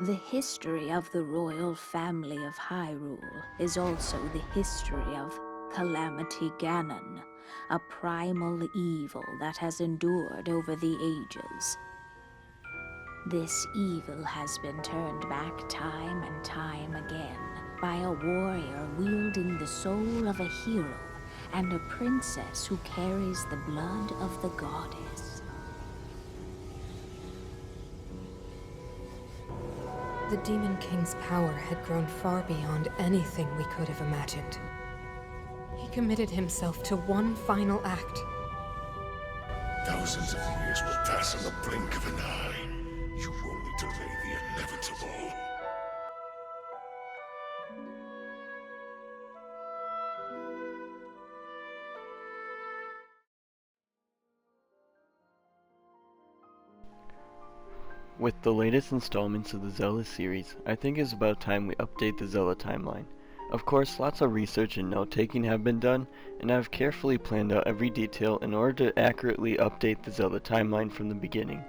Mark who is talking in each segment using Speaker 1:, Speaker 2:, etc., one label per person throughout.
Speaker 1: The history of the royal family of Hyrule is also the history of Calamity Ganon, a primal evil that has endured over the ages. This evil has been turned back time and time again by a warrior wielding the soul of a hero and a princess who carries the blood of the goddess.
Speaker 2: The Demon King's power had grown far beyond anything we could have imagined. He committed himself to one final act.
Speaker 3: Thousands of years will pass on the blink of an eye. You only delay the inevitable.
Speaker 4: With the latest installments of the Zelda series, I think it's about time we update the Zelda Timeline. Of course, lots of research and note-taking have been done, and I've carefully planned out every detail in order to accurately update the Zelda Timeline from the beginning.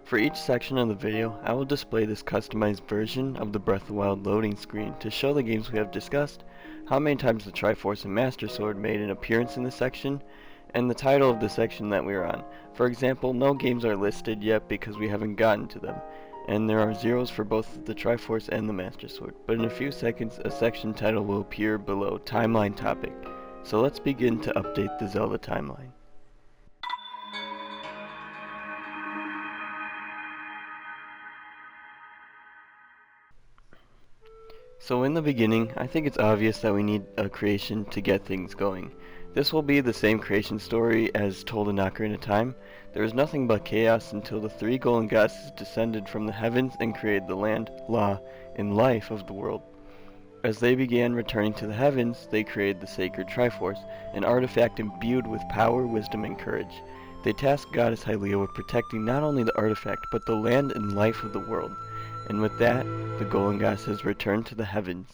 Speaker 4: For each section of the video, I will display this customized version of the Breath of the Wild loading screen to show the games we have discussed, how many times the Triforce and Master Sword made an appearance in this section, and the title of the section that we are on. For example, no games are listed yet because we haven't gotten to them, and there are zeros for both the Triforce and the Master Sword, but in a few seconds a section title will appear below Timeline Topic. So let's begin to update the Zelda Timeline. So in the beginning, I think it's obvious that we need a creation to get things going. This will be the same creation story as told in Ocarina of Time. There was nothing but chaos until the three golden goddesses descended from the heavens and created the land, law, and life of the world. As they began returning to the heavens, they created the sacred Triforce, an artifact imbued with power, wisdom, and courage. They tasked Goddess Hylia with protecting not only the artifact, but the land and life of the world. And with that, the golden goddesses returned to the heavens.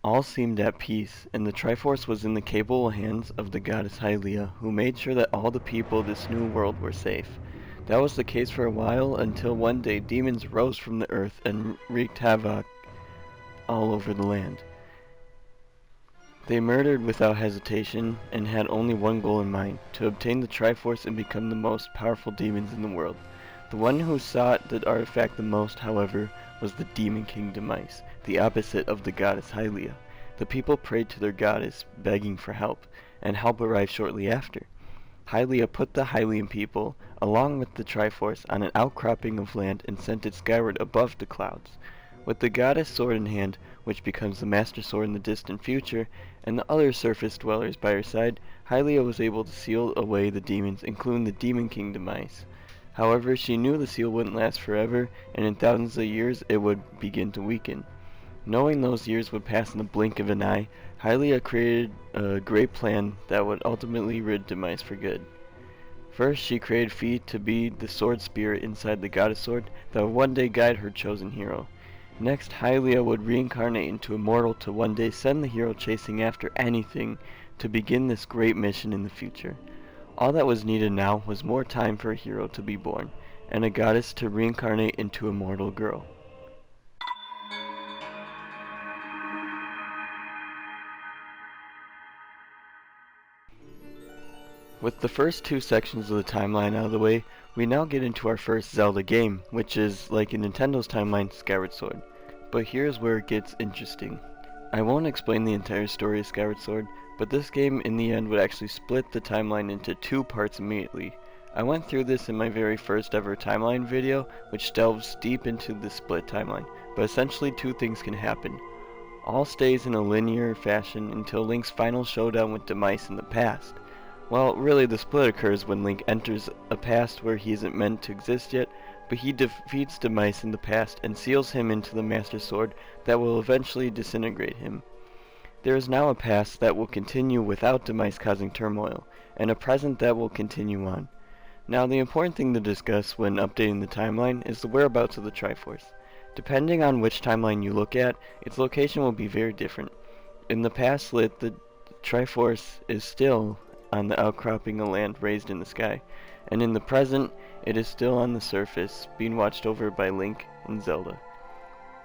Speaker 4: All seemed at peace, and the Triforce was in the capable hands of the goddess Hylia, who made sure that all the people of this new world were safe. That was the case for a while, until one day demons rose from the earth and wreaked havoc all over the land. They murdered without hesitation, and had only one goal in mind, to obtain the Triforce and become the most powerful demons in the world. The one who sought the artifact the most, however, was the Demon King Demise, the opposite of the goddess Hylia. The people prayed to their goddess, begging for help, and help arrived shortly after. Hylia put the Hylian people, along with the Triforce, on an outcropping of land and sent it skyward above the clouds. With the goddess sword in hand, which becomes the Master Sword in the distant future, and the other surface dwellers by her side, Hylia was able to seal away the demons, including the Demon King Demise. However, she knew the seal wouldn't last forever, and in thousands of years it would begin to weaken. Knowing those years would pass in the blink of an eye, Hylia created a great plan that would ultimately rid Demise for good. First, she created Fi to be the sword spirit inside the goddess sword that would one day guide her chosen hero. Next, Hylia would reincarnate into a mortal to one day send the hero chasing after anything to begin this great mission in the future. All that was needed now was more time for a hero to be born, and a goddess to reincarnate into a mortal girl. With the first two sections of the timeline out of the way, we now get into our first Zelda game, which is, like in Nintendo's timeline, Skyward Sword. But here's where it gets interesting. I won't explain the entire story of Skyward Sword, but this game in the end would actually split the timeline into two parts immediately. I went through this in my very first ever timeline video, which delves deep into the split timeline, but essentially two things can happen. All stays in a linear fashion until Link's final showdown with Demise in the past. Well, really the split occurs when Link enters a past where he isn't meant to exist yet, but he defeats Demise in the past and seals him into the Master Sword that will eventually disintegrate him. There is now a past that will continue without Demise causing turmoil, and a present that will continue on. Now the important thing to discuss when updating the timeline is the whereabouts of the Triforce. Depending on which timeline you look at, its location will be very different. In the past lit, the Triforce is still on the outcropping of land raised in the sky, and in the present, it is still on the surface, being watched over by Link and Zelda.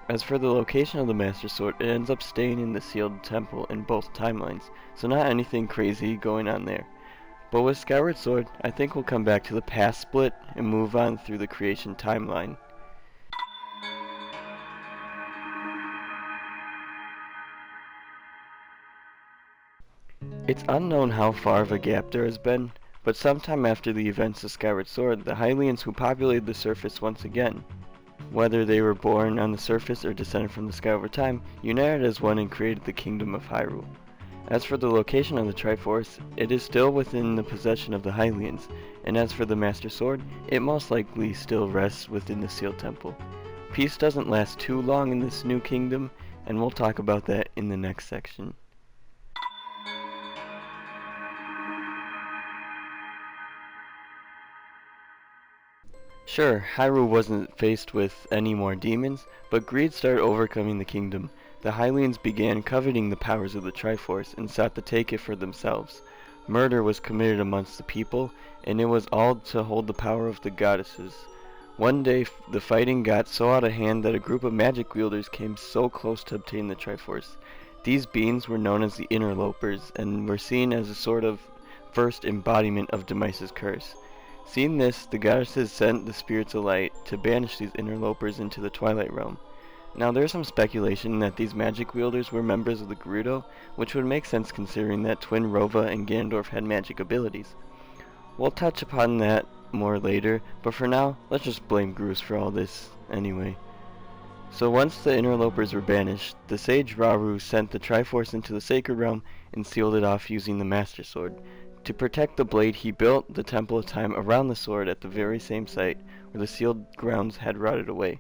Speaker 4: As for the location of the Master Sword, it ends up staying in the sealed temple in both timelines, so not anything crazy going on there. But with Skyward Sword, I think we'll come back to the past split and move on through the creation timeline. It's unknown how far of a gap there has been, but sometime after the events of Skyward Sword, the Hylians who populated the surface once again, whether they were born on the surface or descended from the sky over time, united as one and created the Kingdom of Hyrule. As for the location of the Triforce, it is still within the possession of the Hylians, and as for the Master Sword, it most likely still rests within the sealed temple. Peace doesn't last too long in this new kingdom, and we'll talk about that in the next section. Sure, Hyrule wasn't faced with any more demons, but greed started overcoming the kingdom. The Hylians began coveting the powers of the Triforce and sought to take it for themselves. Murder was committed amongst the people, and it was all to hold the power of the goddesses. One day, the fighting got so out of hand that a group of magic wielders came so close to obtaining the Triforce. These beings were known as the Interlopers, and were seen as a sort of first embodiment of Demise's curse. Seeing this, the goddesses sent the spirits of light to banish these interlopers into the Twilight Realm. Now there is some speculation that these magic wielders were members of the Gerudo, which would make sense considering that Twin Rova and Ganondorf had magic abilities. We'll touch upon that more later, but for now, let's just blame Groose for all this anyway. So once the interlopers were banished, the sage Rauru sent the Triforce into the Sacred Realm and sealed it off using the Master Sword. To protect the blade, he built the Temple of Time around the sword at the very same site where the sealed grounds had rotted away.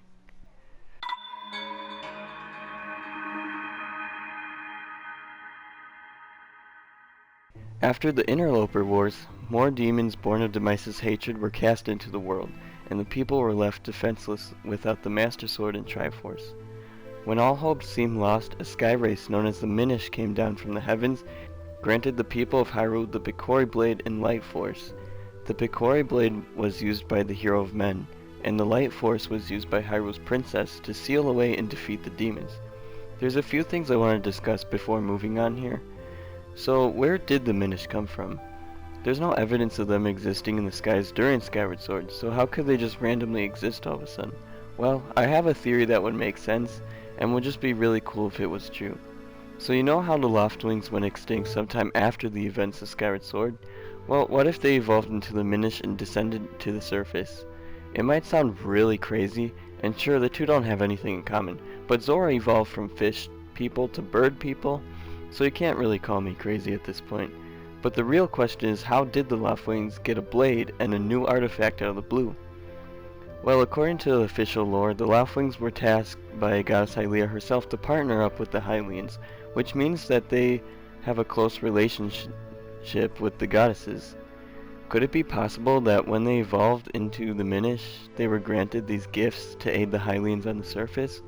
Speaker 4: After the Interloper Wars, more demons born of Demise's hatred were cast into the world, and the people were left defenseless without the Master Sword and Triforce. When all hope seemed lost, a sky race known as the Minish came down from the heavens, granted the people of Hyrule the Picori Blade and Light Force. The Picori Blade was used by the Hero of Men, and the Light Force was used by Hyrule's Princess to seal away and defeat the demons. There's a few things I want to discuss before moving on here. So, where did the Minish come from? There's no evidence of them existing in the skies during Skyward Sword, so how could they just randomly exist all of a sudden? Well, I have a theory that would make sense, and would just be really cool if it was true. So you know how the Loftwings went extinct sometime after the events of Skyward Sword? Well, what if they evolved into the Minish and descended to the surface? It might sound really crazy, and sure, the two don't have anything in common, but Zora evolved from fish people to bird people, so you can't really call me crazy at this point. But the real question is, how did the Loftwings get a blade and a new artifact out of the blue? Well, according to the official lore, the Loftwings were tasked by Goddess Hylia herself to partner up with the Hylians, which means that they have a close relationship with the goddesses. Could it be possible that when they evolved into the Minish, they were granted these gifts to aid the Hylians on the surface?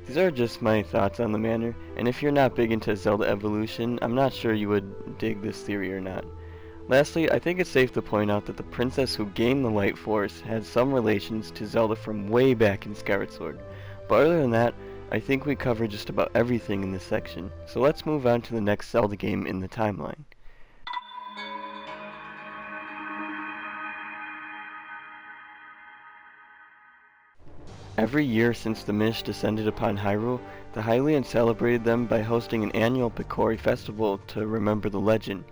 Speaker 4: These are just my thoughts on the matter, and if you're not big into Zelda evolution, I'm not sure you would dig this theory or not. Lastly, I think it's safe to point out that the princess who gained the Light Force had some relations to Zelda from way back in Skyward Sword. But other than that, I think we covered just about everything in this section, so let's move on to the next Zelda game in the timeline. Every year since the Minish descended upon Hyrule, the Hylians celebrated them by hosting an annual Picori festival to remember the legend.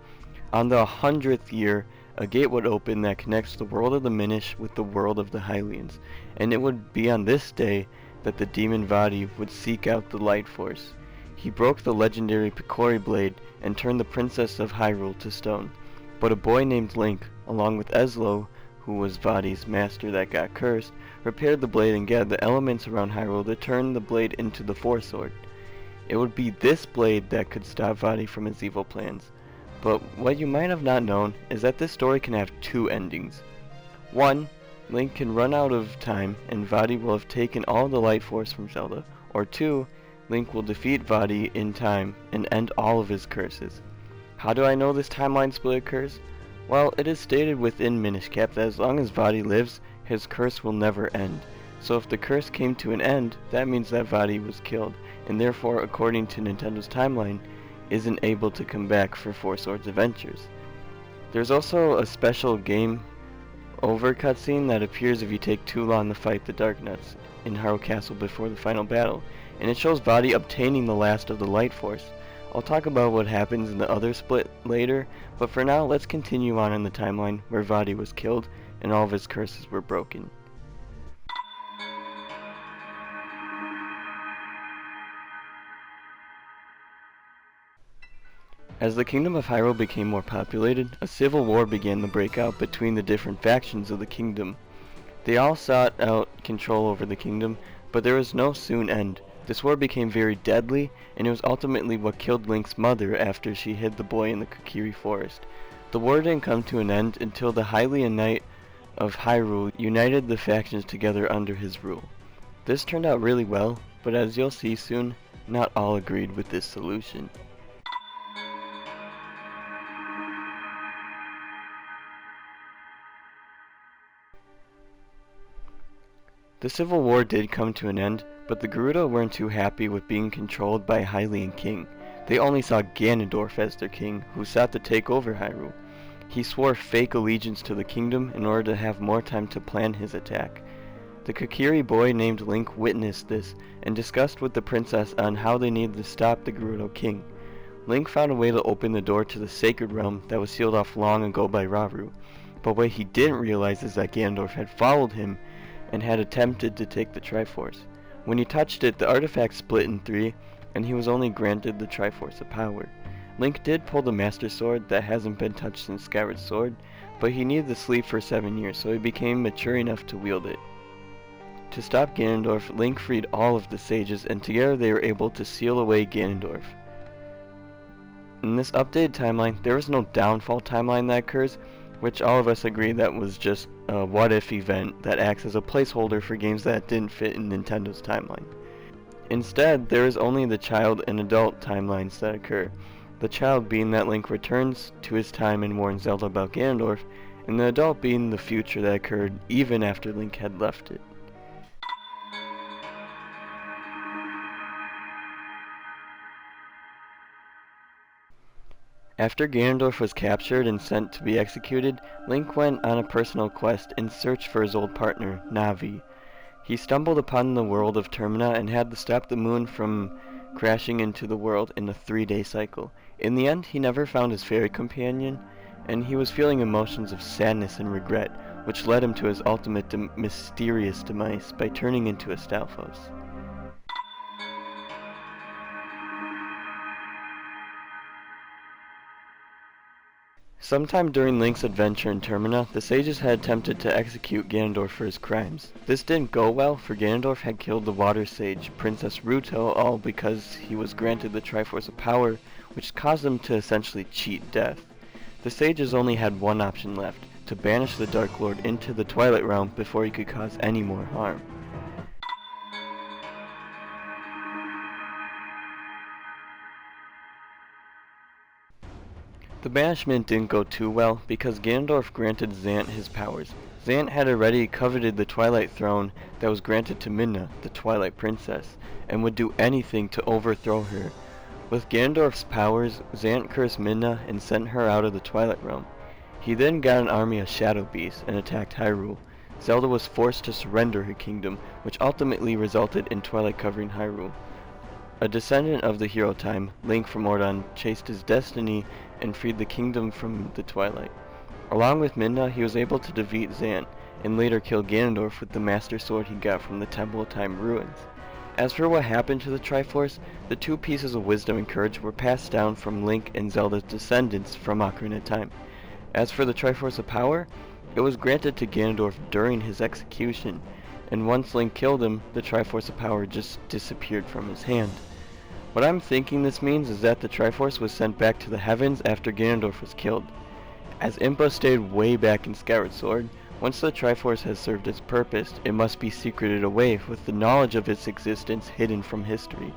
Speaker 4: On the 100th year, a gate would open that connects the world of the Minish with the world of the Hylians, and it would be on this day that the demon Vadi would seek out the Light Force. He broke the legendary Picori Blade and turned the Princess of Hyrule to stone. But a boy named Link, along with Ezlo, who was Vadi's master that got cursed, repaired the blade and gathered the elements around Hyrule to turn the blade into the Four Sword. It would be this blade that could stop Vadi from his evil plans. But what you might have not known is that this story can have two endings. One, Link can run out of time and Vaati will have taken all the light force from Zelda, or 2, Link will defeat Vaati in time and end all of his curses. How do I know this timeline split occurs? Well, it is stated within Minish Cap that as long as Vaati lives, his curse will never end. So if the curse came to an end, that means that Vaati was killed, and therefore, according to Nintendo's timeline, isn't able to come back for Four Swords Adventures. There's also a special game over cutscene that appears if you take too long to fight the Dark Nuts in Hyrule Castle before the final battle, and it shows Vaati obtaining the last of the Light Force. I'll talk about what happens in the other split later, but for now let's continue on in the timeline where Vaati was killed and all of his curses were broken. As the Kingdom of Hyrule became more populated, a civil war began to break out between the different factions of the kingdom. They all sought out control over the kingdom, but there was no soon end. This war became very deadly, and it was ultimately what killed Link's mother after she hid the boy in the Kokiri Forest. The war didn't come to an end until the Hylian Knight of Hyrule united the factions together under his rule. This turned out really well, but as you'll see soon, not all agreed with this solution. The Civil War did come to an end, but the Gerudo weren't too happy with being controlled by a Hylian king. They only saw Ganondorf as their king, who sought to take over Hyrule. He swore fake allegiance to the kingdom in order to have more time to plan his attack. The Kokiri boy named Link witnessed this, and discussed with the princess on how they needed to stop the Gerudo king. Link found a way to open the door to the Sacred Realm that was sealed off long ago by Rauru, but what he didn't realize is that Ganondorf had followed him and had attempted to take the Triforce. When he touched it, the artifact split in 3, and he was only granted the Triforce of Power. Link did pull the Master Sword that hasn't been touched since Skyward Sword, but he needed to sleep for 7 years, so he became mature enough to wield it. To stop Ganondorf, Link freed all of the sages, and together they were able to seal away Ganondorf. In this updated timeline, there is no downfall timeline that occurs, which all of us agree that was just a what-if event that acts as a placeholder for games that didn't fit in Nintendo's timeline. Instead, there is only the child and adult timelines that occur, the child being that Link returns to his time and warns Zelda about Ganondorf, and the adult being the future that occurred even after Link had left it. After Ganondorf was captured and sent to be executed, Link went on a personal quest in search for his old partner, Navi. He stumbled upon the world of Termina and had to stop the moon from crashing into the world in a 3-day cycle. In the end, he never found his fairy companion, and he was feeling emotions of sadness and regret, which led him to his ultimate mysterious demise by turning into a Stalfos. Sometime during Link's adventure in Termina, the sages had attempted to execute Ganondorf for his crimes. This didn't go well, for Ganondorf had killed the water sage, Princess Ruto, all because he was granted the Triforce of Power, which caused him to essentially cheat death. The sages only had one option left, to banish the Dark Lord into the Twilight Realm before he could cause any more harm. The banishment didn't go too well because Ganondorf granted Zant his powers. Zant had already coveted the Twilight Throne that was granted to Midna, the Twilight Princess, and would do anything to overthrow her. With Ganondorf's powers, Zant cursed Midna and sent her out of the Twilight Realm. He then got an army of Shadow Beasts and attacked Hyrule. Zelda was forced to surrender her kingdom, which ultimately resulted in Twilight covering Hyrule. A descendant of the hero time, Link from Ordon, chased his destiny and freed the kingdom from the Twilight. Along with Midna, he was able to defeat Zant, and later kill Ganondorf with the Master Sword he got from the Temple of Time ruins. As for what happened to the Triforce, the 2 pieces of wisdom and courage were passed down from Link and Zelda's descendants from Ocarina of Time. As for the Triforce of Power, it was granted to Ganondorf during his execution, and once Link killed him, the Triforce of Power just disappeared from his hand. What I'm thinking this means is that the Triforce was sent back to the heavens after Ganondorf was killed. As Impa stayed way back in Skyward Sword, Once the Triforce has served its purpose, it must be secreted away with the knowledge of its existence hidden from history.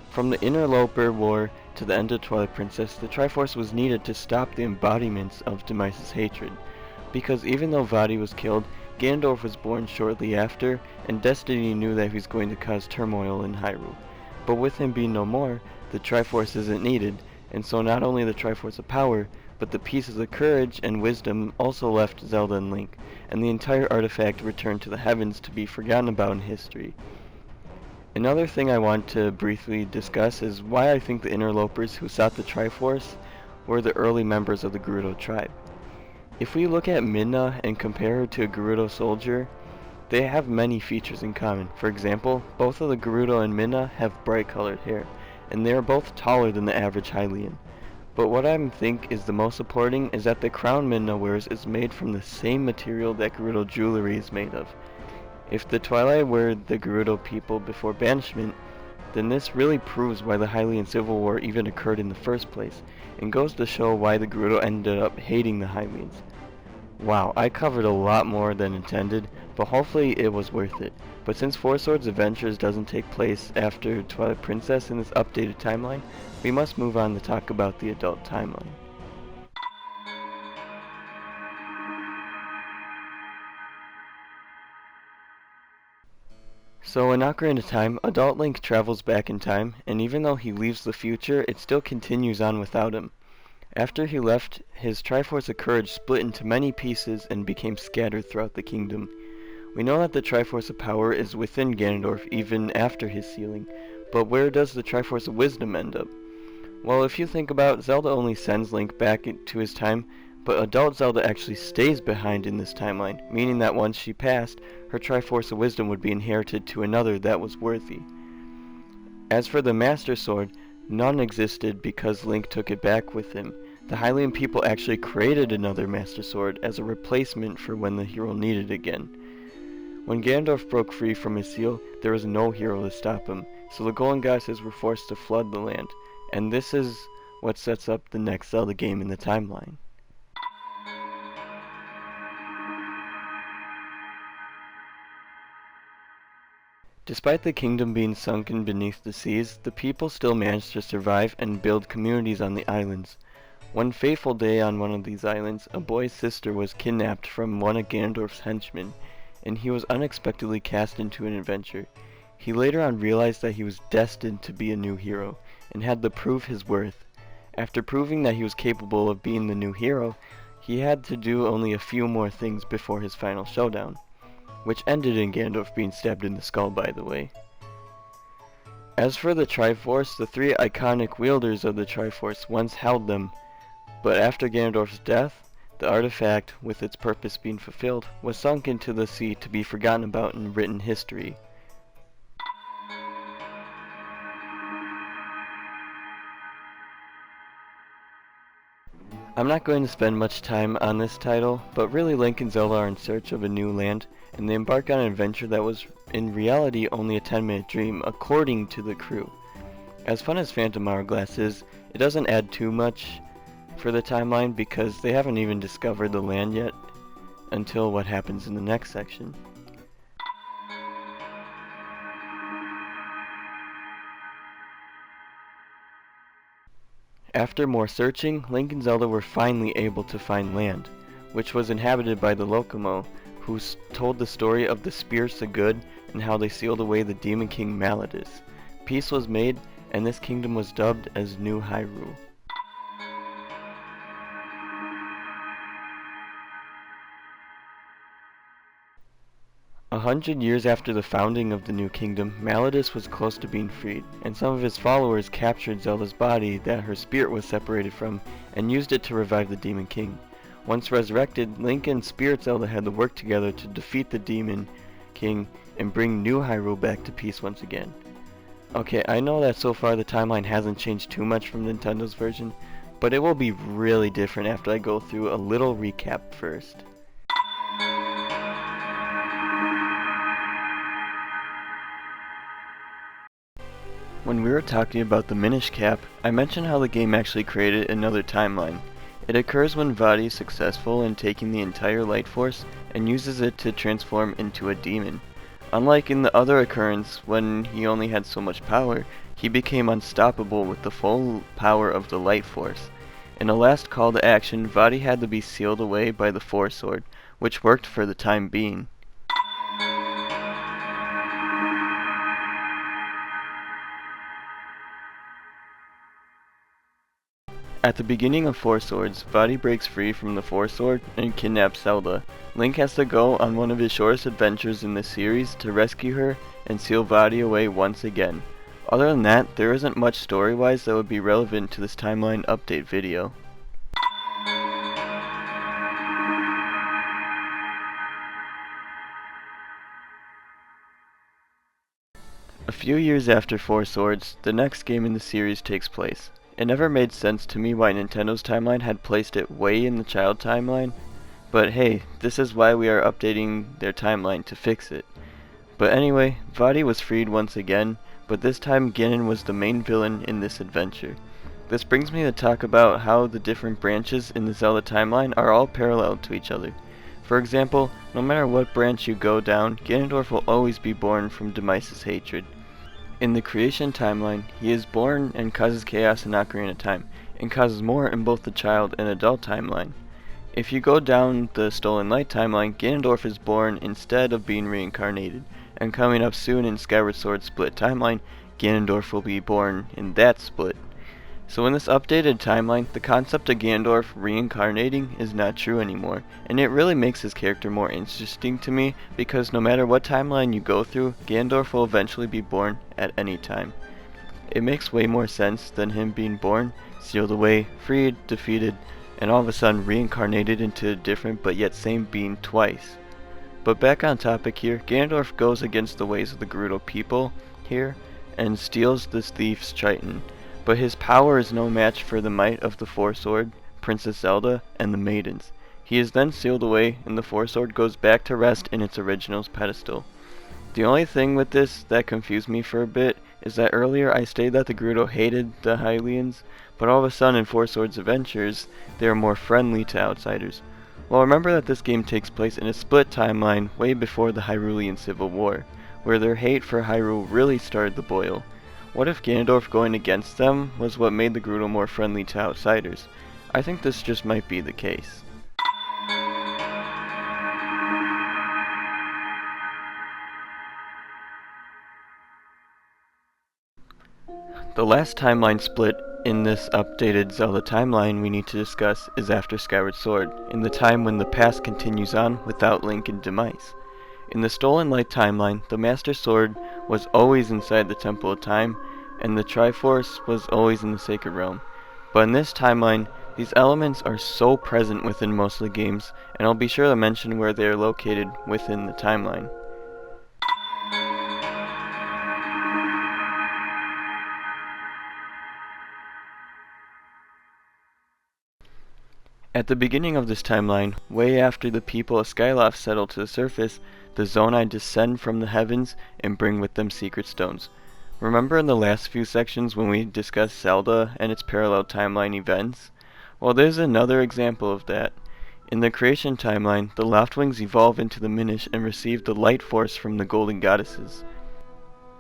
Speaker 4: From the Interloper War to the end of Twilight Princess, the Triforce was needed to stop the embodiments of Demis's hatred, because even though Vaati was killed, Ganondorf was born shortly after, and Destiny knew that he was going to cause turmoil in Hyrule. But with him being no more, the Triforce isn't needed, and so not only the Triforce of Power, but the pieces of courage and wisdom also left Zelda and Link, and the entire artifact returned to the heavens to be forgotten about in history. Another thing I want to briefly discuss is why I think the interlopers who sought the Triforce were the early members of the Gerudo tribe. If we look at Midna and compare her to a Gerudo soldier, they have many features in common. For example, both of the Gerudo and Midna have bright colored hair, and they are both taller than the average Hylian. But what I think is the most supporting is that the crown Midna wears is made from the same material that Gerudo jewelry is made of. If the Twilight were the Gerudo people before banishment, then this really proves why the Hyrulean Civil War even occurred in the first place, and goes to show why the Gerudo ended up hating the Hylians. Wow, I covered a lot more than intended, but hopefully it was worth it. But since Four Swords Adventures doesn't take place after Twilight Princess in this updated timeline, we must move on to talk about the adult timeline. So in Ocarina of Time, adult Link travels back in time, and even though he leaves the future, it still continues on without him. After he left, his Triforce of Courage split into many pieces and became scattered throughout the kingdom. We know that the Triforce of Power is within Ganondorf even after his sealing, but where does the Triforce of Wisdom end up? Well, if you think about it, Zelda only sends Link back to his time, but adult Zelda actually stays behind in this timeline, meaning that once she passed, her Triforce of Wisdom would be inherited to another that was worthy. As for the Master Sword, none existed because Link took it back with him. The Hylian people actually created another Master Sword as a replacement for when the hero needed it again. When Ganondorf broke free from his seal, there was no hero to stop him, so the Golden Goddesses were forced to flood the land, and this is what sets up the next Zelda game in the timeline. Despite the kingdom being sunken beneath the seas, the people still managed to survive and build communities on the islands. One fateful day on one of these islands, a boy's sister was kidnapped from one of Ganondorf's henchmen, and he was unexpectedly cast into an adventure. He later on realized that he was destined to be a new hero, and had to prove his worth. After proving that he was capable of being the new hero, he had to do only a few more things before his final showdown, which ended in Ganondorf being stabbed in the skull, by the way. As for the Triforce, the three iconic wielders of the Triforce once held them, but after Ganondorf's death, the artifact, with its purpose being fulfilled, was sunk into the sea to be forgotten about in written history. I'm not going to spend much time on this title, but really Link and Zelda are in search of a new land, and they embark on an adventure that was in reality only a 10-minute dream, according to the crew. As fun as Phantom Hourglass is, it doesn't add too much for the timeline because they haven't even discovered the land yet until what happens in the next section. After more searching, Link and Zelda were finally able to find land, which was inhabited by the Lokomo, who told the story of the Spirits of Good and how they sealed away the Demon King Malladus. Peace was made, and this kingdom was dubbed as New Hyrule. 100 years after the founding of the new kingdom, Malladus was close to being freed, and some of his followers captured Zelda's body that her spirit was separated from and used it to revive the Demon King. Once resurrected, Link and Spirit Zelda had to work together to defeat the Demon King and bring New Hyrule back to peace once again. Okay, I know that so far the timeline hasn't changed too much from Nintendo's version, but it will be really different after I go through a little recap first. When we were talking about the Minish Cap, I mentioned how the game actually created another timeline. It occurs when Vaati is successful in taking the entire Light Force and uses it to transform into a demon. Unlike in the other occurrence, when he only had so much power, he became unstoppable with the full power of the Light Force. In a last call to action, Vaati had to be sealed away by the Force Sword, which worked for the time being. At the beginning of Four Swords, Vaati breaks free from the Force Sword and kidnaps Zelda. Link has to go on one of his shortest adventures in this series to rescue her and seal Vaati away once again. Other than that, there isn't much story-wise that would be relevant to this timeline update video. A few years after Four Swords, the next game in the series takes place. It never made sense to me why Nintendo's timeline had placed it way in the child timeline, but hey, this is why we are updating their timeline to fix it. But anyway, Vaati was freed once again, but this time Ganon was the main villain in this adventure. This brings me to talk about how the different branches in the Zelda timeline are all parallel to each other. For example, no matter what branch you go down, Ganondorf will always be born from Demis's hatred. In the creation timeline, he is born and causes chaos in Ocarina of Time, and causes more in both the child and adult timeline. If you go down the Stolen Light timeline, Ganondorf is born instead of being reincarnated, and coming up soon in Skyward Sword split timeline, Ganondorf will be born in that split. So in this updated timeline, the concept of Ganondorf reincarnating is not true anymore, and it really makes his character more interesting to me, because no matter what timeline you go through, Ganondorf will eventually be born at any time. It makes way more sense than him being born, sealed away, freed, defeated, and all of a sudden reincarnated into a different but yet same being twice. But back on topic here, Ganondorf goes against the ways of the Gerudo people here, and steals this thief's Triton. But his power is no match for the might of the Four Sword, Princess Zelda, and the maidens. He is then sealed away, and the Four Sword goes back to rest in its original pedestal. The only thing with this that confused me for a bit is that earlier I stated that the Gerudo hated the Hylians, but all of a sudden in Four Swords Adventures, they are more friendly to outsiders. Well, remember that this game takes place in a split timeline way before the Hyrulean Civil War, where their hate for Hyrule really started to boil. What if Ganondorf going against them was what made the Gerudo more friendly to outsiders? I think this just might be the case. The last timeline split in this updated Zelda timeline we need to discuss is after Skyward Sword, in the time when the past continues on without Link and Demise. In the Stolen Light timeline, the Master Sword was always inside the Temple of Time, and the Triforce was always in the Sacred Realm. But in this timeline, these elements are so present within most of the games, and I'll be sure to mention where they are located within the timeline. At the beginning of this timeline, way after the people of Skyloft settle to the surface, the Zonai descend from the heavens and bring with them secret stones. Remember in the last few sections when we discussed Zelda and its parallel timeline events? Well, there's another example of that. In the creation timeline, the Loftwings evolve into the Minish and receive the light force from the Golden Goddesses.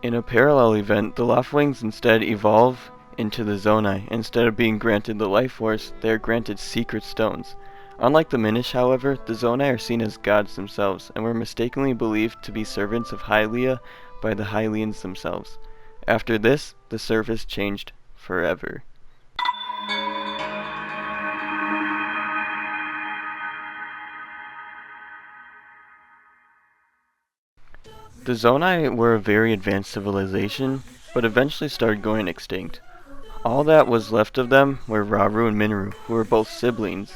Speaker 4: In a parallel event, the Loftwings instead evolve into the Zonai. Instead of being granted the life force, they are granted secret stones. Unlike the Minish, however, the Zonai are seen as gods themselves, and were mistakenly believed to be servants of Hylia by the Hylians themselves. After this, the surface changed forever. The Zonai were a very advanced civilization, but eventually started going extinct. All that was left of them were Rauru and Minoru, who were both siblings.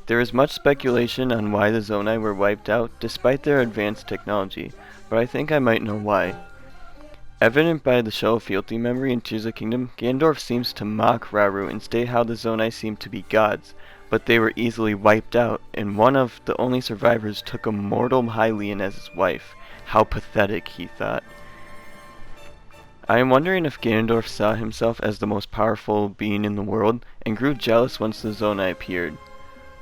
Speaker 4: There is much speculation on why the Zonai were wiped out despite their advanced technology, but I think I might know why. Evident by the show of Fealty Memory in Tears of the Kingdom, Ganondorf seems to mock Rauru and state how the Zonai seemed to be gods, but they were easily wiped out, and one of the only survivors took a mortal Hylian as his wife. How pathetic, he thought. I am wondering if Ganondorf saw himself as the most powerful being in the world, and grew jealous once the Zonai appeared.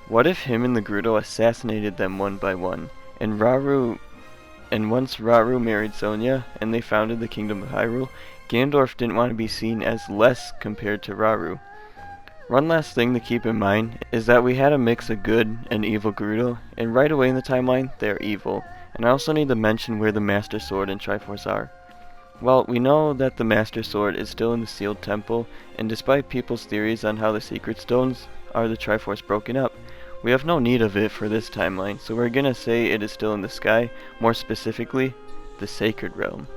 Speaker 4: What if him and the Gerudo assassinated them one by one, and once Rauru married Sonia and they founded the Kingdom of Hyrule, Ganondorf didn't want to be seen as less compared to Rauru. One last thing to keep in mind is that we had a mix of good and evil Gerudo, and right away in the timeline, they're evil. And I also need to mention where the Master Sword and Triforce are. Well, we know that the Master Sword is still in the sealed temple, and despite people's theories on how the secret stones are the Triforce broken up, we have no need of it for this timeline, so we're gonna say it is still in the sky, more specifically, the Sacred Realm.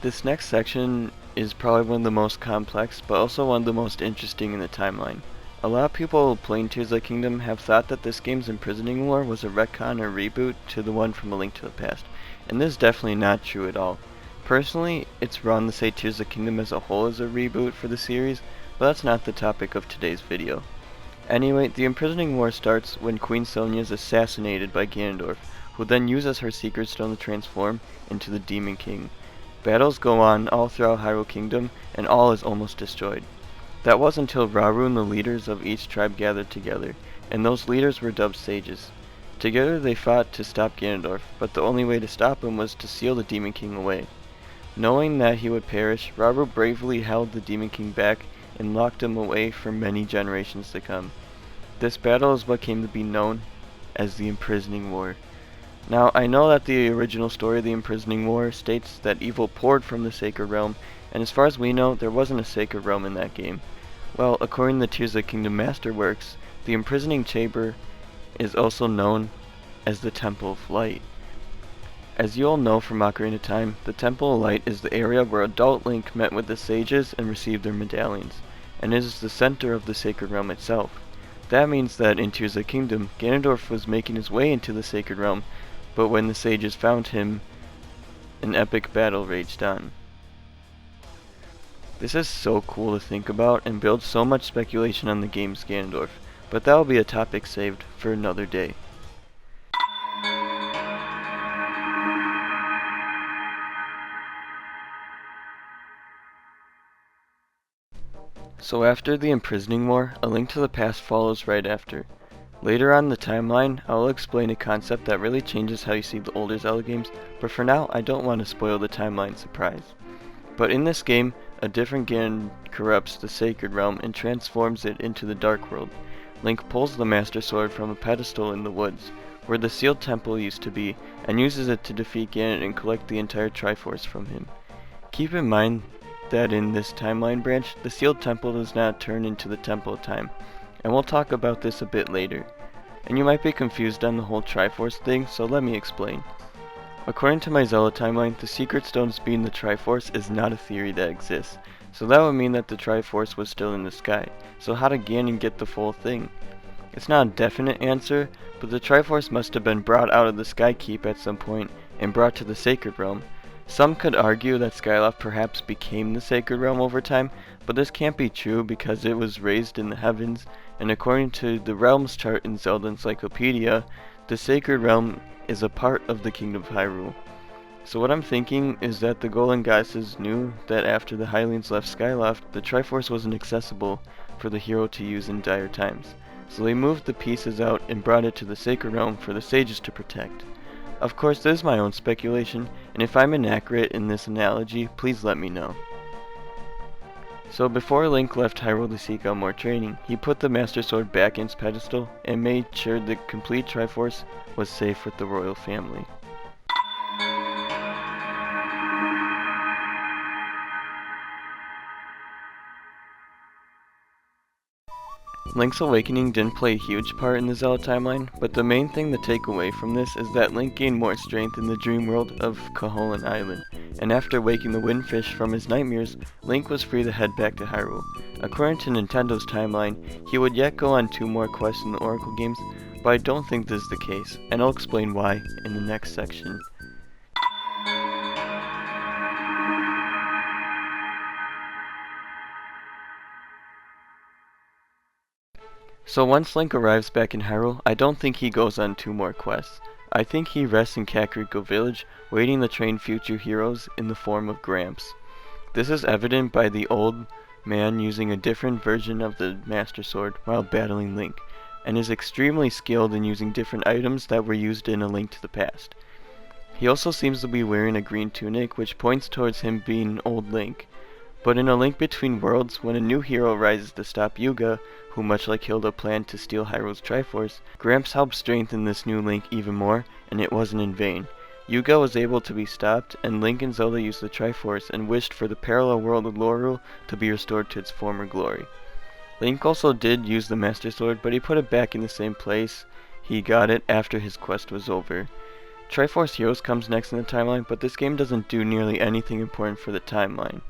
Speaker 4: This next section is probably one of the most complex, but also one of the most interesting in the timeline. A lot of people playing Tears of the Kingdom have thought that this game's Imprisoning War was a retcon or reboot to the one from A Link to the Past, and this is definitely not true at all. Personally, it's wrong to say Tears of the Kingdom as a whole is a reboot for the series, but that's not the topic of today's video. Anyway, the Imprisoning War starts when Queen Sonia is assassinated by Ganondorf, who then uses her Secret Stone to transform into the Demon King. Battles go on all throughout Hyrule Kingdom, and all is almost destroyed. That was until Rauru and the leaders of each tribe gathered together, and those leaders were dubbed sages. Together they fought to stop Ganondorf, but the only way to stop him was to seal the Demon King away. Knowing that he would perish, Rauru bravely held the Demon King back and locked him away for many generations to come. This battle is what came to be known as the Imprisoning War. Now, I know that the original story of the Imprisoning War states that evil poured from the Sacred Realm, and as far as we know, there wasn't a Sacred Realm in that game. Well, according to the Tears of the Kingdom Masterworks, the Imprisoning Chamber is also known as the Temple of Light. As you all know from Ocarina of Time, the Temple of Light is the area where adult Link met with the sages and received their medallions, and it is the center of the Sacred Realm itself. That means that in Tears of the Kingdom, Ganondorf was making his way into the Sacred Realm, but when the sages found him, an epic battle raged on. This is so cool to think about and builds so much speculation on the game's Ganondorf, but that will be a topic saved for another day. So after the Imprisoning War, A Link to the Past follows right after. Later on in the timeline, I will explain a concept that really changes how you see the older Zelda games, but for now, I don't want to spoil the timeline surprise. But in this game, a different Ganon corrupts the Sacred Realm and transforms it into the Dark World. Link pulls the Master Sword from a pedestal in the woods, where the sealed temple used to be, and uses it to defeat Ganon and collect the entire Triforce from him. Keep in mind that in this timeline branch, the sealed temple does not turn into the Temple of Time, and we'll talk about this a bit later. And you might be confused on the whole Triforce thing, so let me explain. According to my Zelda Timeline, the Secret Stones being the Triforce is not a theory that exists, so that would mean that the Triforce was still in the sky. So how did Ganon get the full thing? It's not a definite answer, but the Triforce must have been brought out of the Sky Keep at some point and brought to the Sacred Realm. Some could argue that Skyloft perhaps became the Sacred Realm over time, but this can't be true because it was raised in the heavens, and according to the Realms chart in Zelda Encyclopedia, the Sacred Realm is a part of the Kingdom of Hyrule. So what I'm thinking is that the Golden Goddesses knew that after the Hylians left Skyloft, the Triforce wasn't accessible for the hero to use in dire times. So they moved the pieces out and brought it to the Sacred Realm for the sages to protect. Of course, this is my own speculation, and if I'm inaccurate in this analogy, please let me know. So before Link left Hyrule to seek out more training, he put the Master Sword back in its pedestal and made sure the complete Triforce was safe with the royal family. Link's Awakening didn't play a huge part in the Zelda timeline, but the main thing to take away from this is that Link gained more strength in the dream world of Koholint Island, and after waking the Windfish from his nightmares, Link was free to head back to Hyrule. According to Nintendo's timeline, he would yet go on 2 more quests in the Oracle games, but I don't think this is the case, and I'll explain why in the next section. So once Link arrives back in Hyrule, I don't think he goes on 2 more quests. I think he rests in Kakariko Village, waiting to train future heroes in the form of Gramps. This is evident by the old man using a different version of the Master Sword while battling Link, and is extremely skilled in using different items that were used in A Link to the Past. He also seems to be wearing a green tunic, which points towards him being Old Link. But in A Link Between Worlds, when a new hero rises to stop Yuga, who much like Hilda planned to steal Hyrule's Triforce, Gramps helped strengthen this new Link even more, and it wasn't in vain. Yuga was able to be stopped, and Link and Zelda used the Triforce and wished for the parallel world of Lorule to be restored to its former glory. Link also did use the Master Sword, but he put it back in the same place he got it after his quest was over. Triforce Heroes comes next in the timeline, but this game doesn't do nearly anything important for the timeline.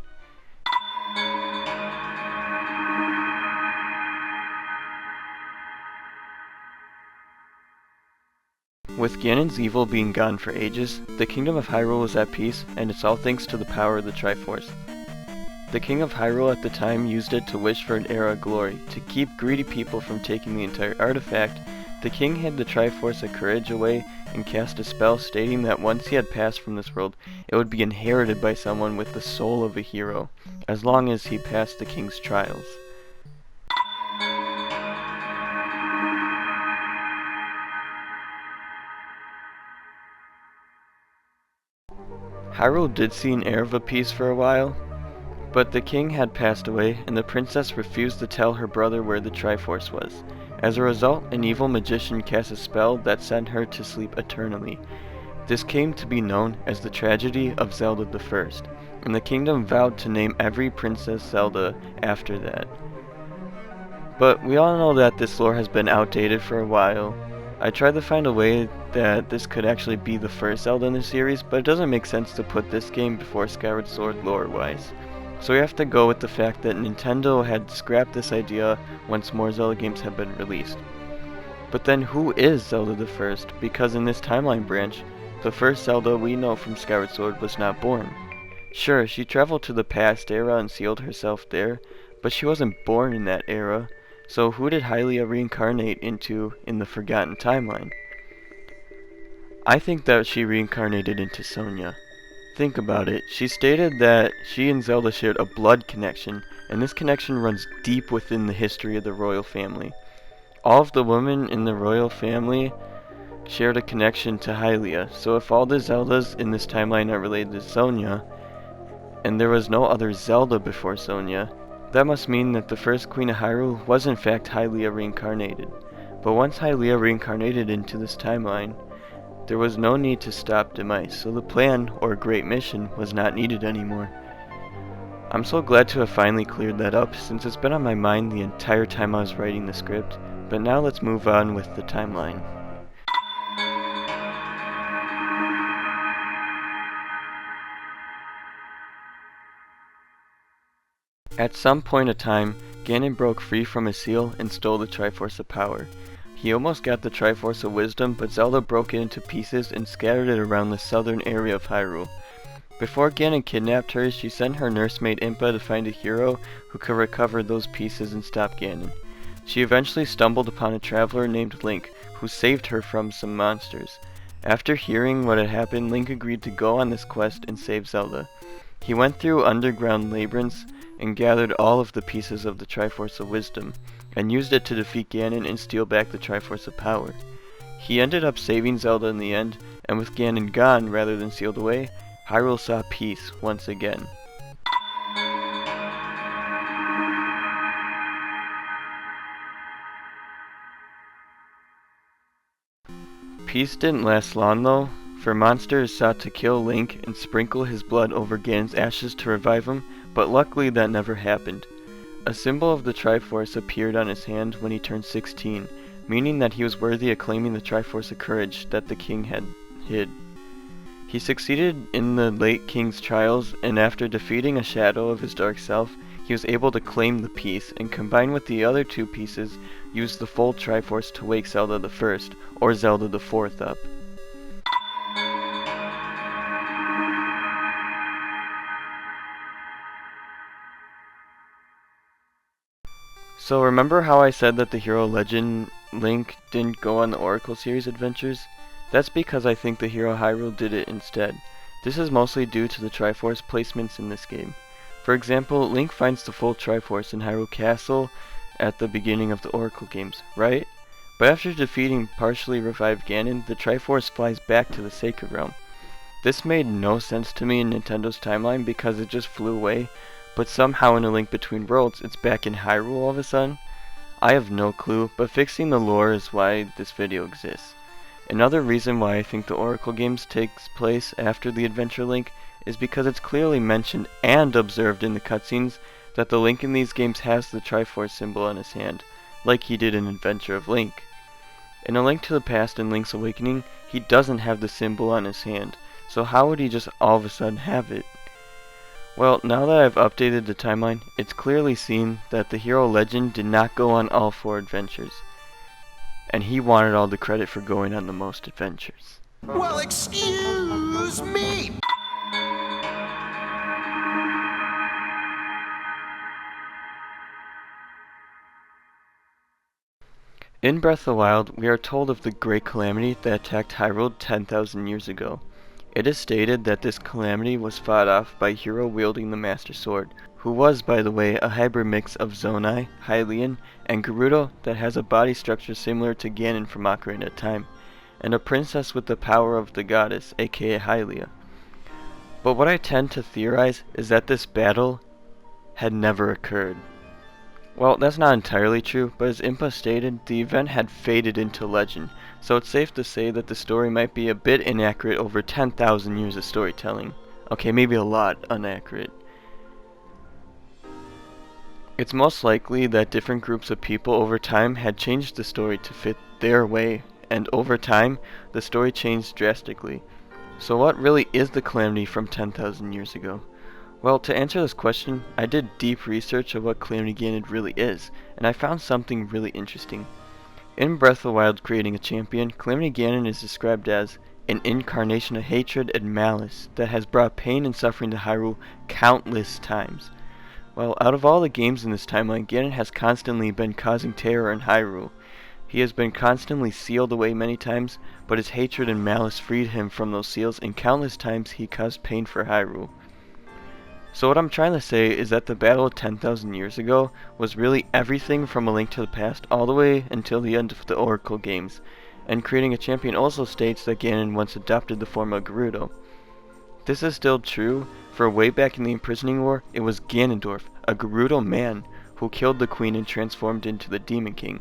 Speaker 4: With Ganon's evil being gone for ages, the Kingdom of Hyrule was at peace, and it's all thanks to the power of the Triforce. The King of Hyrule at the time used it to wish for an era of glory. To keep greedy people from taking the entire artifact, the king hid the Triforce of Courage away and cast a spell stating that once he had passed from this world, it would be inherited by someone with the soul of a hero, as long as he passed the king's trials. Hyrule did see an air of a peace for a while, but the king had passed away, and the princess refused to tell her brother where the Triforce was. As a result, an evil magician cast a spell that sent her to sleep eternally. This came to be known as the Tragedy of Zelda I, and the kingdom vowed to name every Princess Zelda after that. But we all know that this lore has been outdated for a while. I tried to find a way that this could actually be the first Zelda in the series, but it doesn't make sense to put this game before Skyward Sword lore-wise. So we have to go with the fact that Nintendo had scrapped this idea once more Zelda games have been released. But then who is Zelda the First? Because in this timeline branch, the first Zelda we know from Skyward Sword was not born. Sure, she traveled to the past era and sealed herself there, but she wasn't born in that era. So who did Hylia reincarnate into in the Forgotten Timeline? I think that she reincarnated into Sonia. Think about it. She stated that she and Zelda shared a blood connection, and this connection runs deep within the history of the royal family. All of the women in the royal family shared a connection to Hylia, so if all the Zeldas in this timeline are related to Sonia, and there was no other Zelda before Sonia, that must mean that the first Queen of Hyrule was in fact Hylia reincarnated. But once Hylia reincarnated into this timeline, there was no need to stop Demise, so the plan, or Great Mission, was not needed anymore. I'm so glad to have finally cleared that up, since it's been on my mind the entire time I was writing the script, but now let's move on with the timeline. At some point of time, Ganon broke free from his seal and stole the Triforce of Power. He almost got the Triforce of Wisdom, but Zelda broke it into pieces and scattered it around the southern area of Hyrule. Before Ganon kidnapped her, she sent her nursemaid Impa to find a hero who could recover those pieces and stop Ganon. She eventually stumbled upon a traveler named Link, who saved her from some monsters. After hearing what had happened, Link agreed to go on this quest and save Zelda. He went through underground labyrinths and gathered all of the pieces of the Triforce of Wisdom, and used it to defeat Ganon and steal back the Triforce of Power. He ended up saving Zelda in the end, and with Ganon gone rather than sealed away, Hyrule saw peace once again. Peace didn't last long though, for monsters sought to kill Link and sprinkle his blood over Ganon's ashes to revive him, but luckily that never happened. A symbol of the Triforce appeared on his hand when he turned 16, meaning that he was worthy of claiming the Triforce of Courage that the king had hid. He succeeded in the late king's trials, and after defeating a shadow of his dark self, he was able to claim the piece, and combined with the other two pieces, used the full Triforce to wake Zelda I, or Zelda IV up. So remember how I said that the hero legend Link didn't go on the Oracle series adventures? That's because I think the hero Hyrule did it instead. This is mostly due to the Triforce placements in this game. For example, Link finds the full Triforce in Hyrule Castle at the beginning of the Oracle games, right? But after defeating partially revived Ganon, the Triforce flies back to the Sacred Realm. This made no sense to me in Nintendo's timeline because it just flew away, but somehow in A Link Between Worlds, it's back in Hyrule all of a sudden. I have no clue, but fixing the lore is why this video exists. Another reason why I think the Oracle games takes place after the Adventure Link is because it's clearly mentioned and observed in the cutscenes that the Link in these games has the Triforce symbol on his hand, like he did in Adventure of Link. In A Link to the Past and Link's Awakening, he doesn't have the symbol on his hand, so how would he just all of a sudden have it? Well, now that I've updated the timeline, it's clearly seen that the hero legend did not go on all 4 adventures, and he wanted all the credit for going on the most adventures.
Speaker 3: Well, excuse me!
Speaker 4: In Breath of the Wild, we are told of the Great Calamity that attacked Hyrule 10,000 years ago. It is stated that this calamity was fought off by a hero wielding the Master Sword, who was, by the way, a hybrid mix of Zonai, Hylian, and Gerudo that has a body structure similar to Ganon from Ocarina of Time, and a princess with the power of the goddess, aka Hylia. But what I tend to theorize is that this battle had never occurred. Well, that's not entirely true, but as Impa stated, the event had faded into legend, so it's safe to say that the story might be a bit inaccurate over 10,000 years of storytelling. Okay, maybe a lot inaccurate. It's most likely that different groups of people over time had changed the story to fit their way, and over time, the story changed drastically. So what really is the Calamity from 10,000 years ago? Well, to answer this question, I did deep research of what Calamity Ganon really is, and I found something really interesting. In Breath of the Wild Creating a Champion, Calamity Ganon is described as an incarnation of hatred and malice that has brought pain and suffering to Hyrule countless times. Well, out of all the games in this timeline, Ganon has constantly been causing terror in Hyrule. He has been constantly sealed away many times, but his hatred and malice freed him from those seals, and countless times he caused pain for Hyrule. So what I'm trying to say is that the battle of 10,000 years ago was really everything from A Link to the Past all the way until the end of the Oracle games, and Creating a Champion also states that Ganon once adopted the form of Gerudo. This is still true, for way back in the Imprisoning War, it was Ganondorf, a Gerudo man, who killed the queen and transformed into the Demon King.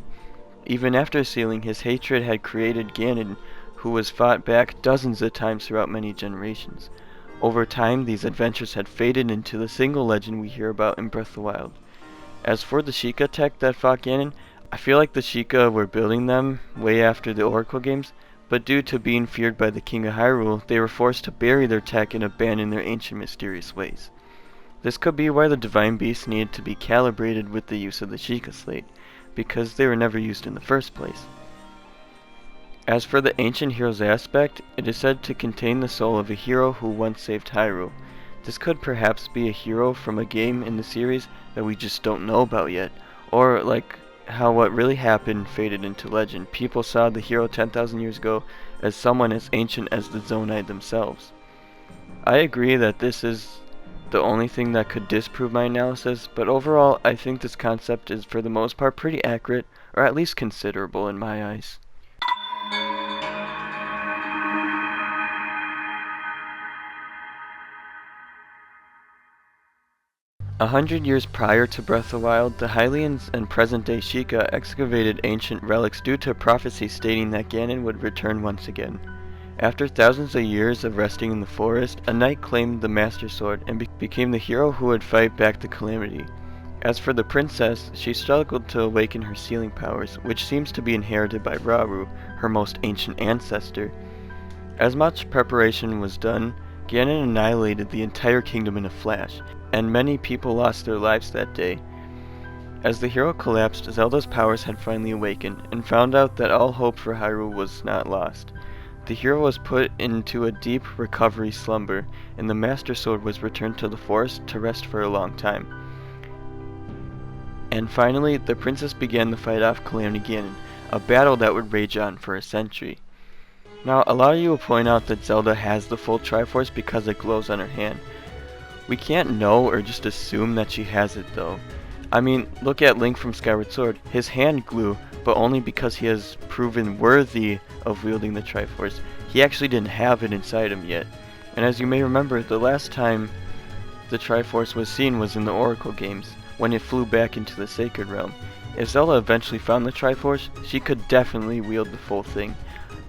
Speaker 4: Even after sealing, his hatred had created Ganon, who was fought back dozens of times throughout many generations. Over time, these adventures had faded into the single legend we hear about in Breath of the Wild. As for the Sheikah tech that fought Ganon, I feel like the Sheikah were building them way after the Oracle games, but due to being feared by the King of Hyrule, they were forced to bury their tech and abandon their ancient mysterious ways. This could be why the Divine Beasts needed to be calibrated with the use of the Sheikah Slate, because they were never used in the first place. As for the ancient heroes aspect, it is said to contain the soul of a hero who once saved Hyrule. This could perhaps be a hero from a game in the series that we just don't know about yet, or like how what really happened faded into legend. People saw the hero 10,000 years ago as someone as ancient as the Zonai themselves. I agree that this is the only thing that could disprove my analysis, but overall I think this concept is for the most part pretty accurate, or at least considerable in my eyes. 100 years prior to Breath of the Wild, the Hylians and present-day Sheikah excavated ancient relics due to prophecy stating that Ganon would return once again. After thousands of years of resting in the forest, a knight claimed the Master Sword and became the hero who would fight back the Calamity. As for the princess, she struggled to awaken her sealing powers, which seems to be inherited by Rauru, her most ancient ancestor. As much preparation was done, Ganon annihilated the entire kingdom in a flash, and many people lost their lives that day. As the hero collapsed, Zelda's powers had finally awakened, and found out that all hope for Hyrule was not lost. The hero was put into a deep recovery slumber, and the Master Sword was returned to the forest to rest for a long time. And finally, the princess began the fight off Calamity Ganon, a battle that would rage on for a century. Now, a lot of you will point out that Zelda has the full Triforce because it glows on her hand. We can't know or just assume that she has it though. I mean, look at Link from Skyward Sword. His hand glue, but only because he has proven worthy of wielding the Triforce. He actually didn't have it inside him yet. And as you may remember, the last time the Triforce was seen was in the Oracle games, when it flew back into the Sacred Realm. If Zelda eventually found the Triforce, she could definitely wield the full thing.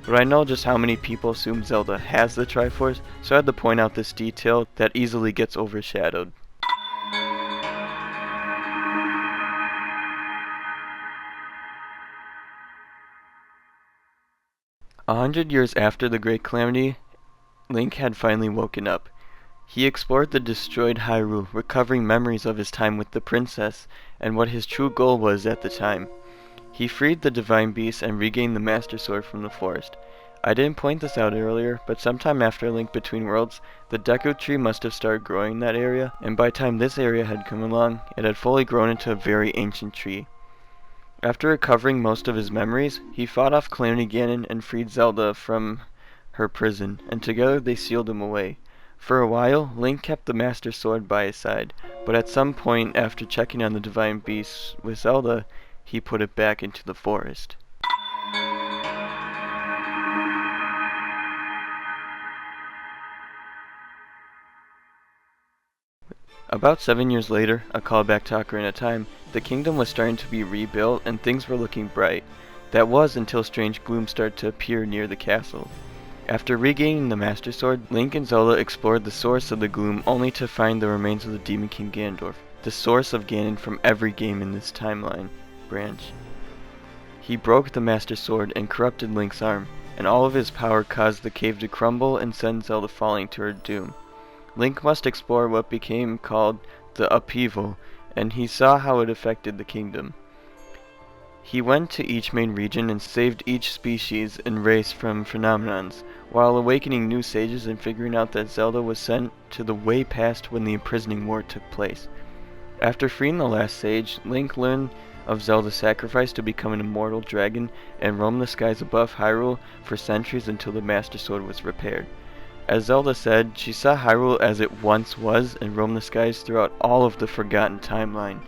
Speaker 4: But I know just how many people assume Zelda has the Triforce, so I had to point out this detail that easily gets overshadowed. 100 years after the Great Calamity, Link had finally woken up. He explored the destroyed Hyrule, recovering memories of his time with the princess and what his true goal was at the time. He freed the divine beast and regained the Master Sword from the forest. I didn't point this out earlier, but sometime after Link Between Worlds, the Deku Tree must have started growing in that area, and by the time this area had come along, it had fully grown into a very ancient tree. After recovering most of his memories, he fought off Calamity Ganon and freed Zelda from her prison, and together they sealed him away. For a while, Link kept the Master Sword by his side, but at some point after checking on the divine beast with Zelda, he put it back into the forest. About 7 years later, a callback to Ocarina of Time, the kingdom was starting to be rebuilt and things were looking bright. That was until strange gloom started to appear near the castle. After regaining the Master Sword, Link and Zelda explored the source of the gloom only to find the remains of the Demon King Ganondorf, the source of Ganon from every game in this timeline branch. He broke the Master Sword and corrupted Link's arm, and all of his power caused the cave to crumble and send Zelda falling to her doom. Link must explore what became called the upheaval, and he saw how it affected the kingdom. He went to each main region and saved each species and race from phenomenons, while awakening new sages and figuring out that Zelda was sent to the way past when the Imprisoning War took place. After freeing the last sage, Link learned of Zelda's sacrifice to become an immortal dragon and roam the skies above Hyrule for centuries until the Master Sword was repaired. As Zelda said, she saw Hyrule as it once was and roamed the skies throughout all of the forgotten timeline.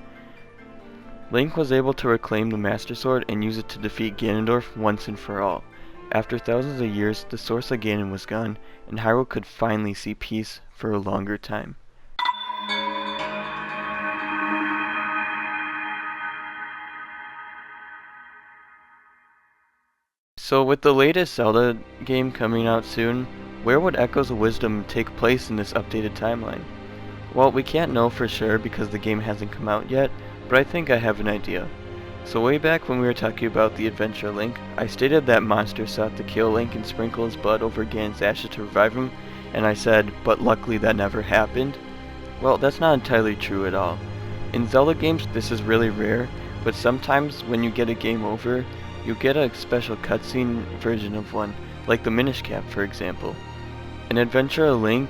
Speaker 4: Link was able to reclaim the Master Sword and use it to defeat Ganondorf once and for all. After thousands of years, the source of Ganon was gone, and Hyrule could finally see peace for a longer time. So with the latest Zelda game coming out soon, where would Echoes of Wisdom take place in this updated timeline? Well, we can't know for sure because the game hasn't come out yet, but I think I have an idea. So way back when we were talking about the adventure of Link, I stated that monsters sought to kill Link and sprinkle his blood over Ganon's ashes to revive him, and I said, but luckily that never happened. Well, that's not entirely true at all. In Zelda games, this is really rare, but sometimes when you get a game over, you get a special cutscene version of one, like the Minish Cap for example. In Adventure of Link,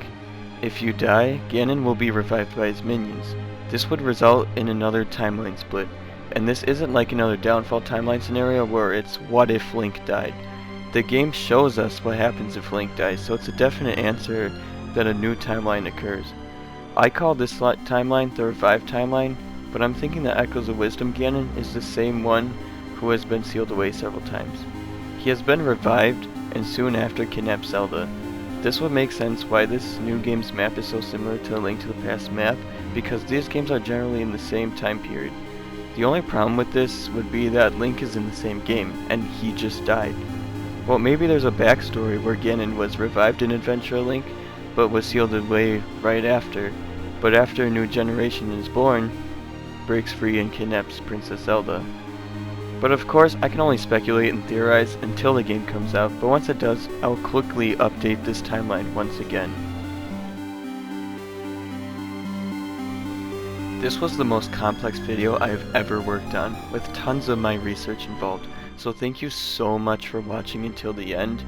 Speaker 4: if you die, Ganon will be revived by his minions. This would result in another timeline split, and this isn't like another downfall timeline scenario where it's what if Link died. The game shows us what happens if Link dies, so it's a definite answer that a new timeline occurs. I call this timeline the Revive timeline, but I'm thinking that Echoes of Wisdom Ganon is the same one who has been sealed away several times. He has been revived and soon after kidnapped Zelda. This would make sense why this new game's map is so similar to a Link to the Past map, because these games are generally in the same time period. The only problem with this would be that Link is in the same game, and he just died. Well, maybe there's a backstory where Ganon was revived in Adventure of Link, but was sealed away right after. But after a new generation is born, breaks free and kidnaps Princess Zelda. But of course, I can only speculate and theorize until the game comes out, but once it does, I will quickly update this timeline once again. This was the most complex video I have ever worked on, with tons of my research involved, so thank you so much for watching until the end.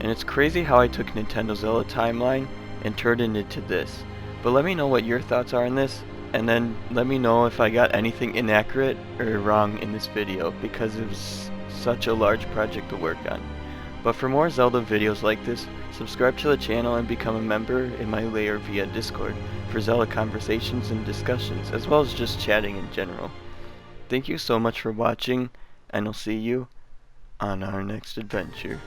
Speaker 4: And it's crazy how I took Nintendo Zelda Timeline and turned it into this. But let me know what your thoughts are on this, and then let me know if I got anything inaccurate or wrong in this video, because it was such a large project to work on. But for more Zelda videos like this, subscribe to the channel and become a member in my lair via Discord for Zelda conversations and discussions, as well as just chatting in general. Thank you so much for watching, and I'll see you on our next adventure.